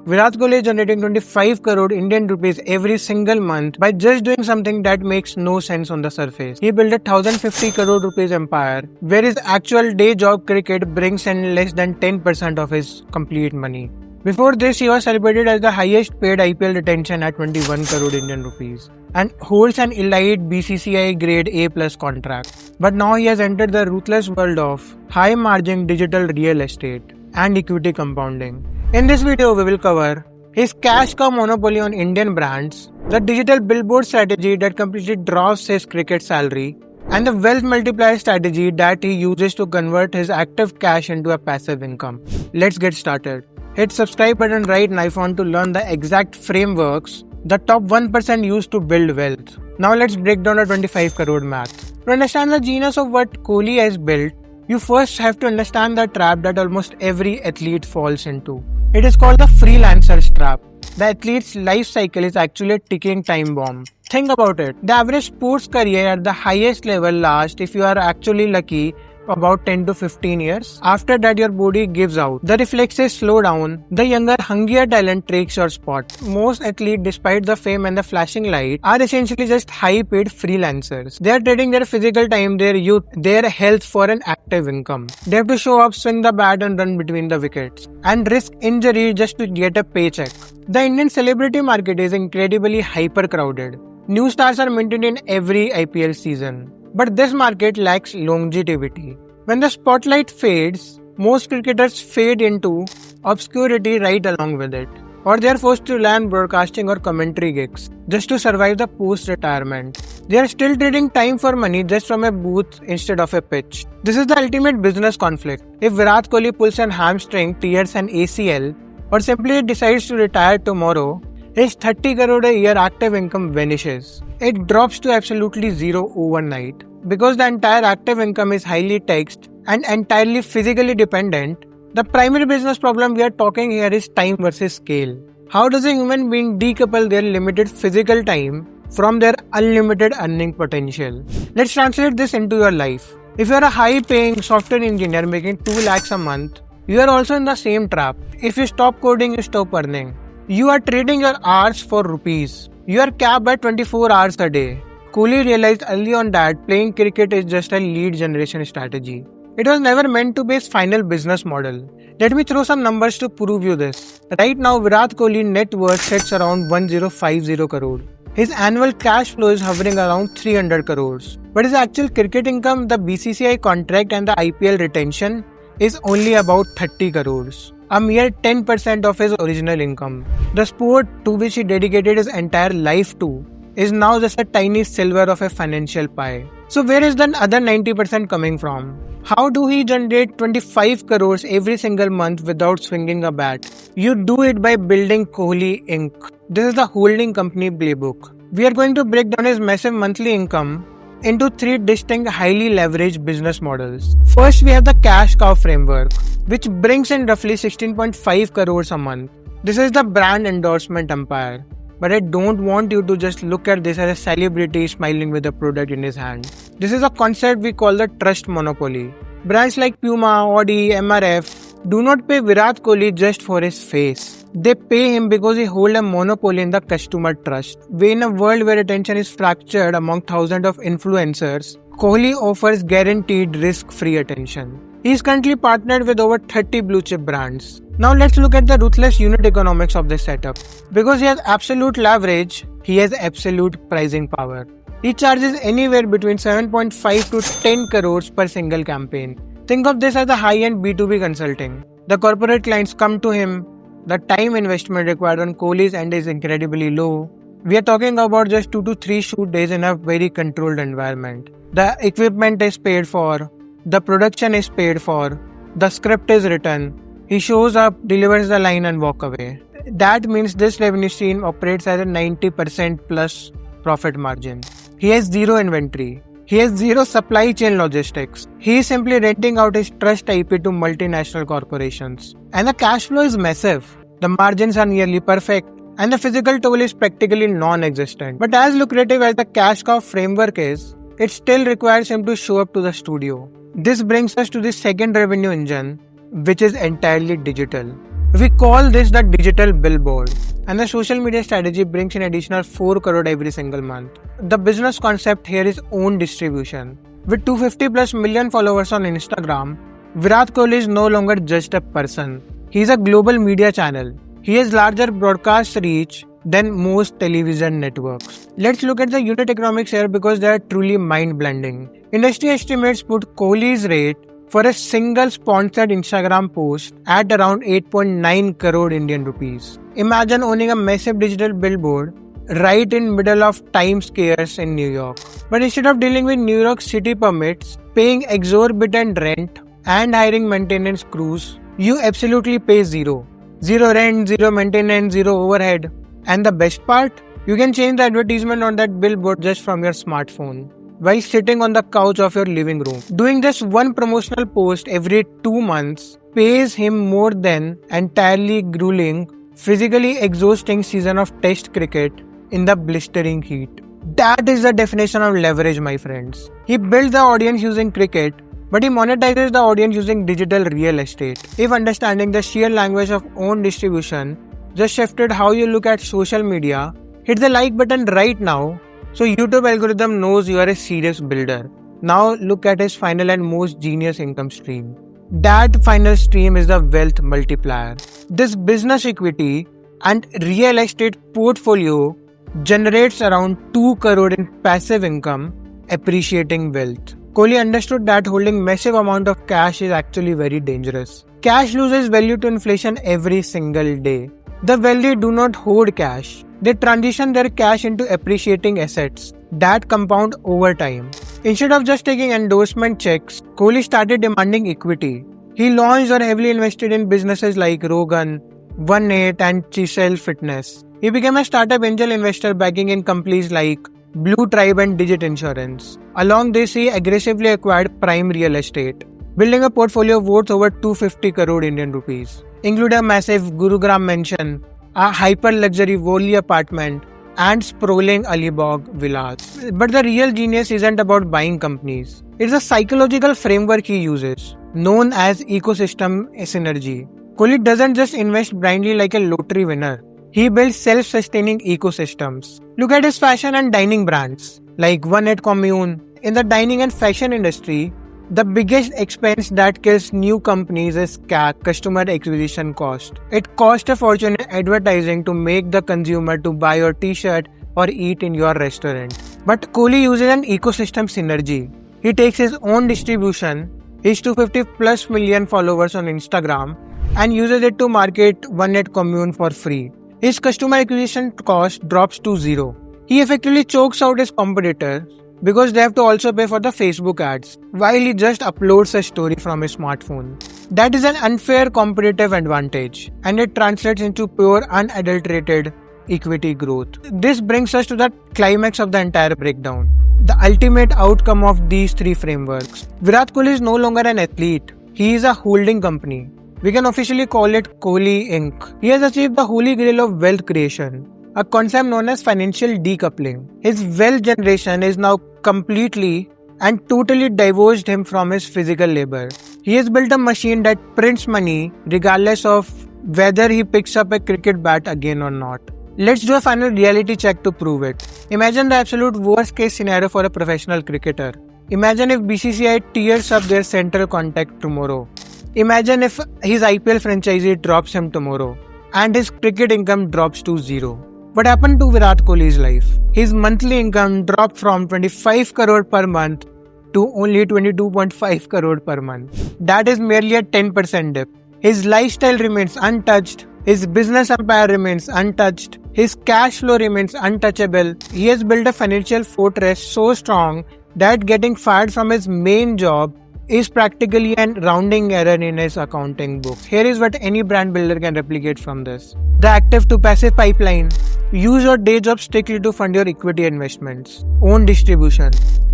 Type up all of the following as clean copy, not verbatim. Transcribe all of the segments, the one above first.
Virat Kohli is generating 25 crore Indian rupees every single month by just doing something that makes no sense on the surface. He built a 1050 crore rupees empire where his actual day job cricket brings in less than 10% of his complete money. Before this, he was celebrated as the highest paid IPL retention at 21 crore Indian rupees and holds an elite BCCI grade A+ contract. But now he has entered the ruthless world of high margin digital real estate and equity compounding. In this video, we will cover his cash cow monopoly on Indian brands, the digital billboard strategy that completely dwarfs his cricket salary, and the wealth multiplier strategy that he uses to convert his active cash into a passive income. Let's get started. Hit subscribe button right now if you want to learn the exact frameworks the top 1% use to build wealth. Now let's break down the 25 crore math. To understand the genius of what Kohli has built, you first have to understand the trap that almost every athlete falls into. It is called the Freelancers trap. The athlete's life cycle is actually a ticking time bomb. Think about it. The average sports career at the highest level lasts, if you are actually lucky, about 10 to 15 years. After that, your body gives out. The reflexes slow down. The younger, hungrier talent takes your spot. Most athletes, despite the fame and the flashing light, are essentially just high-paid freelancers. They are trading their physical time, their youth, their health for an active income. They have to show up, swing the bat and run between the wickets, and risk injury just to get a paycheck. The Indian celebrity market is incredibly hyper-crowded. New stars are minted in every IPL season. But this market lacks longevity. When the spotlight fades, most cricketers fade into obscurity right along with it. Or they are forced to rely on broadcasting or commentary gigs just to survive the post-retirement. They are still trading time for money just from a booth instead of a pitch. This is the ultimate business conflict. If Virat Kohli pulls an hamstring, tears an ACL, or simply decides to retire tomorrow, his 30 crore a year active income vanishes. It drops to absolutely zero overnight. Because the entire active income is highly taxed and entirely physically dependent, the primary business problem we are talking here is time versus scale. How does a human being decouple their limited physical time from their unlimited earning potential? Let's translate this into your life. If you are a high-paying software engineer making 2 lakhs a month, you are also in the same trap. If you stop coding, you stop earning. You are trading your hours for rupees. You are capped by 24 hours a day. Kohli realized early on that playing cricket is just a lead generation strategy. It was never meant to be his final business model. Let me throw some numbers to prove you this. Right now, Virat Kohli net worth sits around 1050 crore. His annual cash flow is hovering around 300 crores. But his actual cricket income, the BCCI contract and the IPL retention is only about 30 crores. A mere 10% of his original income. The sport to which he dedicated his entire life to is now just a tiny sliver of a financial pie. So where is the other 90% coming from? How do he generate 25 crores every single month without swinging a bat? You do it by building Kohli Inc. This is the holding company playbook. We are going to break down his massive monthly income into 3 distinct highly leveraged business models. First, we have the cash cow framework, which brings in roughly 16.5 crores a month. This is the brand endorsement empire. But I don't want you to just look at this as a celebrity smiling with a product in his hand. This is a concept we call the trust monopoly. Brands like Puma, Audi, MRF do not pay Virat Kohli just for his face. They pay him because he holds a monopoly in the customer trust. In a world where attention is fractured among thousands of influencers, Kohli offers guaranteed risk-free attention. He is currently partnered with over 30 blue-chip brands. Now let's look at the ruthless unit economics of this setup. Because he has absolute leverage, he has absolute pricing power. He charges anywhere between 7.5 to 10 crores per single campaign. Think of this as a high-end B2B consulting. The corporate clients come to him. The time investment required on Kohli's end is incredibly low. We are talking about just 2 to 3 shoot days in a very controlled environment. The equipment is paid for. The production is paid for. The script is written. He shows up, delivers the line and walk away. That means this revenue stream operates at a 90% plus profit margin. He has zero inventory. He has zero supply chain logistics. He is simply renting out his trust IP to multinational corporations. And the cash flow is massive. The margins are nearly perfect. And the physical toll is practically non-existent. But as lucrative as the cash cow framework is, it still requires him to show up to the studio. This brings us to the second revenue engine, which is entirely digital. We call this the digital billboard. And the social media strategy brings in additional 4 crore every single month. The business concept here is own distribution. With 250 plus million followers on Instagram, Virat Kohli is no longer just a person. He is a global media channel. He has larger broadcast reach than most television networks. Let's look at the unit economics here because they are truly mind-blending. Industry estimates put Kohli's rate for a single sponsored Instagram post at around 8.9 crore Indian rupees. Imagine owning a massive digital billboard right in middle of Times Square in New York. But instead of dealing with New York City permits, paying exorbitant rent and hiring maintenance crews, you absolutely pay zero. Zero rent, zero maintenance, zero overhead. And the best part? You can change the advertisement on that billboard just from your smartphone while sitting on the couch of your living room. Doing just one promotional post every 2 months pays him more than entirely grueling, physically exhausting season of test cricket in the blistering heat. That is the definition of leverage, my friends. He built the audience using cricket, but he monetizes the audience using digital real estate. If understanding the sheer language of own distribution just shifted how you look at social media, hit the like button right now so YouTube algorithm knows you are a serious builder. Now look at his final and most genius income stream. That final stream is the wealth multiplier. This business equity and real estate portfolio generates around 2 crore in passive income, appreciating wealth. Kohli understood that holding massive amount of cash is actually very dangerous. Cash loses value to inflation every single day. The wealthy do not hoard cash. They transition their cash into appreciating assets that compound over time. Instead of just taking endorsement checks, Kohli started demanding equity. He launched or heavily invested in businesses like Rogan, 18 and Chisel Fitness. He became a startup angel investor backing in companies like Blue Tribe and Digit Insurance. Along this, he aggressively acquired prime real estate, building a portfolio worth over 250 crore Indian rupees, including a massive Gurugram mansion, a hyper-luxury Worli apartment, and sprawling Alibag villas. But the real genius isn't about buying companies. It's a psychological framework he uses, known as ecosystem synergy. Kohli doesn't just invest blindly like a lottery winner. He builds self-sustaining ecosystems. Look at his fashion and dining brands, like 18 Commune. In the dining and fashion industry, the biggest expense that kills new companies is CAC, customer acquisition cost. It costs a fortune in advertising to make the consumer to buy your t-shirt or eat in your restaurant. But Kohli uses an ecosystem synergy. He takes his own distribution, his 250 plus million followers on Instagram, and uses it to market 18 Commune for free. His customer acquisition cost drops to zero. He effectively chokes out his competitors because they have to also pay for the Facebook ads, while he just uploads a story from his smartphone. That is an unfair competitive advantage, and it translates into pure unadulterated equity growth. This brings us to the climax of the entire breakdown. The ultimate outcome of these three frameworks. Virat Kohli is no longer an athlete. He is a holding company. We can officially call it Kohli Inc. He has achieved the holy grail of wealth creation, a concept known as financial decoupling. His wealth generation is now completely and totally divorced him from his physical labor. He has built a machine that prints money regardless of whether he picks up a cricket bat again or not. Let's do a final reality check to prove it. Imagine the absolute worst case scenario for a professional cricketer. Imagine if BCCI tears up their central contact tomorrow. Imagine if his IPL franchisee drops him tomorrow and his cricket income drops to zero. What happened to Virat Kohli's life? His monthly income dropped from 25 crore per month to only 22.5 crore per month. That is merely a 10% dip. His lifestyle remains untouched. His business empire remains untouched. His cash flow remains untouchable. He has built a financial fortress so strong that getting fired from his main job is practically a rounding error in his accounting book. Here is what any brand builder can replicate from this. The active to passive pipeline. Use your day job strictly to fund your equity investments. Own distribution.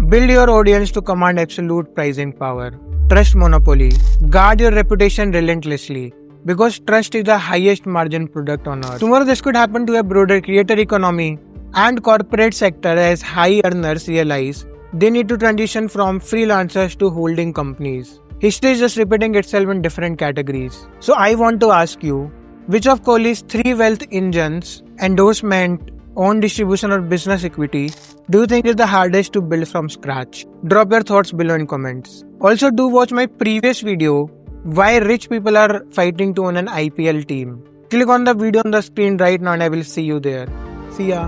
Build your audience to command absolute pricing power. Trust monopoly. Guard your reputation relentlessly, because trust is the highest margin product on earth. Tomorrow this could happen to a broader creator economy and corporate sector as high earners realize they need to transition from freelancers to holding companies. History is just repeating itself in different categories. So I want to ask you, Which of Kohli's 3 wealth engines, endorsement, own distribution or business equity, do you think is the hardest to build from scratch? Drop your thoughts below in comments. Also do watch my previous video, why rich people are fighting to own an IPL team. Click on the video on the screen right now and I will see you there. See ya.